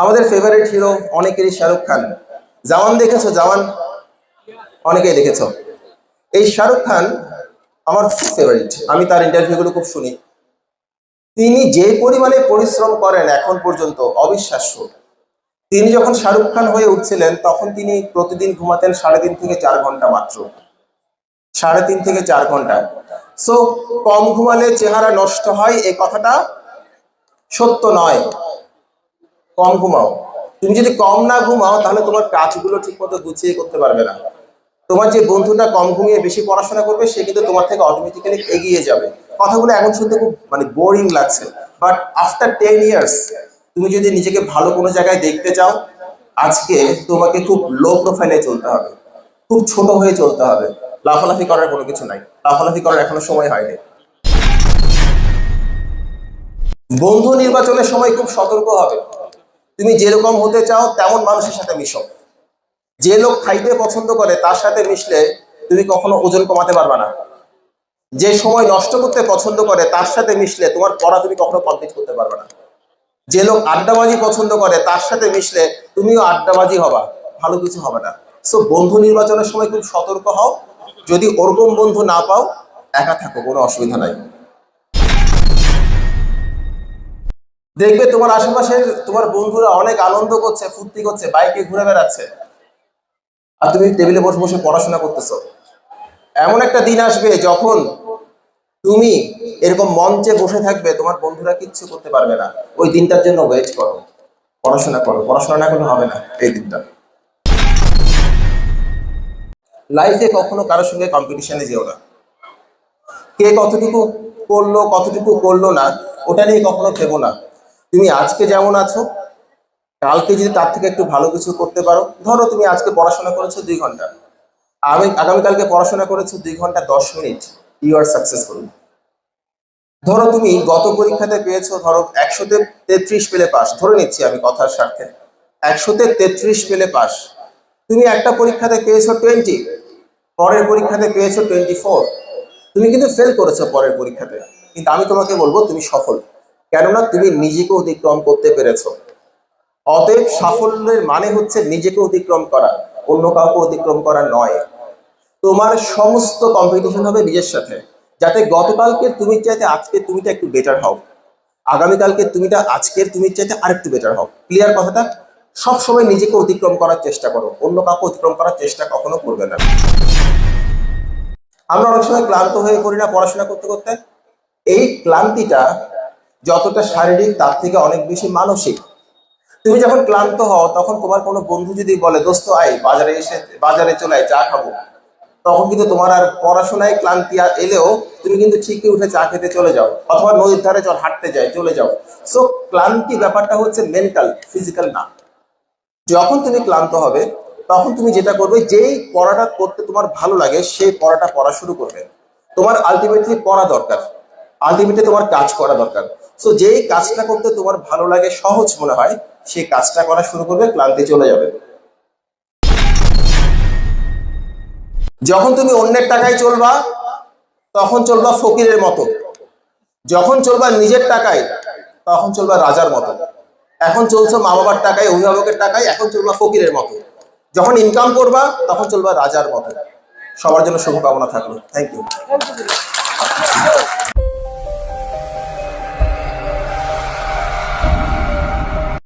আমাদের favourite hero অনেকেরই শাহরুখ খান। জওয়ান দেখেছো? জওয়ান অনেকেই দেখেছো। এই শাহরুখ খান আমার ফেভারিট, আমি তার ইন্টারভিউগুলো খুব শুনি। তিনি যে পরিমাণে পরিশ্রম করেন এখন পর্যন্ত অবিশ্বাস্য। তিনি যখন শাহরুখ খান হয়ে উঠছিলেন তখন তিনি প্রতিদিন ঘুমাতেন 3.5 থেকে 4 ঘন্টা মাত্র, 3.5 থেকে 4 ঘন্টা। সো কম ঘুমালে চেহারা নষ্ট হয় এই কথাটা সত্য নয়। কম ঘুমাও। তুমি যদি কম না ঘুমাও তাহলে তোমার কাজগুলো ঠিক মতো গুছিয়ে করতে পারবে না। তোমার যে বন্ধুটা কম ঘুমিয়ে বেশি পড়াশোনা করবে সে কিন্তু তোমার থেকে অটোমেটিক্যালি এগিয়ে যাবে। কথাগুলো এখন শুনতে খুব বোরিং লাগছে, বাট আফটার 10 ইয়ার্স তুমি যদি নিজেকে ভালো কোনো জায়গায় দেখতে চাও, আজকে তোমাকে খুব লো প্রোফাইলে চলতে হবে, খুব ছোট হয়ে চলতে হবে। লাফালাফি করার কোনো কিছু নাই, লাফালাফি করার এখনো সময় হয়নি। বন্ধু নির্বাচনের সময় খুব সতর্ক হবে। তুমি যেরকম হতে চাও তেমন মানুষের সাথে মিশো। যে লোক খাইতে পছন্দ করে তার সাথে মিশলে তুমি কখনো ওজন কমাতে পারবে না। যে সময় নষ্ট করতে পছন্দ করে তার সাথে মিশলে তোমার পড়া তুমি কখনো কমপ্লিট করতে পারবে না। যে লোক আড্ডাবাজি পছন্দ করে তার সাথে মিশলে তুমিও আড্ডাবাজি হবা, ভালো কিছু হবে না। সো বন্ধু নির্বাচনের সময় খুব সতর্ক হও। যদি ওরকম বন্ধু না পাও, একা থাকো, কোনো অসুবিধা নাই। দেখবে তোমার আশেপাশে তোমার বন্ধুরা অনেক আনন্দ করছে, ফুর্তি করছে, বাইকে ঘুরে বেড়াচ্ছে, আর তুমি টেবিলে বসে বসে পড়াশোনা করতেছো। এমন একটা দিন আসবে যখন তুমি এরকম মঞ্চে বসে থাকবে, তোমার বন্ধুরা কিচ্ছু করতে পারবে না। ওই দিনটার জন্য ওয়েট করো, পড়াশোনা করো। পড়াশোনা না করলে হবে না এই দিনটা। লাইফে কখনো কারোর সঙ্গে কম্পিটিশনে যেও না। কে কতটুকু করলো কতটুকু করলো না ওটা নিয়ে কখনো ভেবো না। তুমি আজকে যেমন আছো, কালকে যদি তার থেকে একটু ভালো কিছু করতে পারো, ধরো তুমি আজকে পড়াশোনা করেছো 2 ঘন্টা, আগামীকালকে পড়াশোনা করেছো 2 ঘন্টা 10 মিনিট, ইউ আর সাকসেসফুল। ধরো তুমি গত পরীক্ষাতে পেয়েছো, ধরো 100-তে 33 পেলে পাস, ধরে নিচ্ছি আমি কথার স্বার্থে, 100-তে 33 পেলে পাস। তুমি একটা পরীক্ষাতে পেয়েছো 20, পরের পরীক্ষাতে পেয়েছো 24, তুমি কিন্তু ফেল করেছো পরের পরীক্ষাতে, কিন্তু আমি তোমাকে বলবো তুমি সফল। কেননা তুমি নিজেকে অতিক্রম করতে পেরেছো। অতএব সাফল্যের মানে হচ্ছে নিজেকে অতিক্রম করা, অন্য কাউকে অতিক্রম করা নয়। তোমার সমস্ত কম্পিটিশন হবে নিজের সাথে, যাতে গতকালকে তুমি চাইতে আজকে তুমিটা একটু বেটার হও, আগামীকালকে তুমিটা আজকের তুমি চাইতে আরেকটু বেটার হও। ক্লিয়ার কথাটা? সব সময় নিজেকে অতিক্রম করার চেষ্টা করো, অন্য কাউকে অতিক্রম করার চেষ্টা কখনো করবে না। আমরা অনেক সময় ক্লান্ত হয়ে পড়ি না পড়াশোনা করতে করতে? এই ক্লান্তিটা যতটা শারীরিক তার থেকে অনেক বেশি মানসিক। তুমি যখন ক্লান্ত হও তখন তোমার কোনো বন্ধু যদি বলে দোস্ত আয় বাজারে চলে আয় চা খাবো, তখন কিন্তু তোমার আর পড়াশোনায় ক্লান্তি এলেও তুমি কিন্তু ঠিকই উঠে চা খেতে চলে যাও, অথবা নদীর ধারে হাঁটতে যাই চলে যাও। সো ক্লান্তি ব্যাপারটা হচ্ছে মেন্টাল, ফিজিক্যাল না। যখন তুমি ক্লান্ত হবে তখন তুমি যেটা করবে, যেই পড়াটা করতে তোমার ভালো লাগে সেই পড়াটা পড়া শুরু করবে। তোমার আলটিমেটলি পড়া দরকার, আলটিমেটলি তোমার কাজ করা দরকার। সো যেই কাজটা করতে তোমার ভালো লাগে, সহজ মনে হয়, সেই কাজটা করা শুরু করবে, ক্লান্তি চলে যাবে। যখন তুমি অন্যের টাকায় চলবা তখন চলবা ফকিরের মতো, যখন চলবা নিজের টাকায় তখন চলবা রাজার মতো। এখন চলছো মা বাবার টাকায়, অভিভাবকের টাকায়, এখন চলবা ফকিরের মতো। যখন ইনকাম করবা তখন চলবা রাজার মতো। সবার জন্য শুভকামনা থাকলো। Thank you.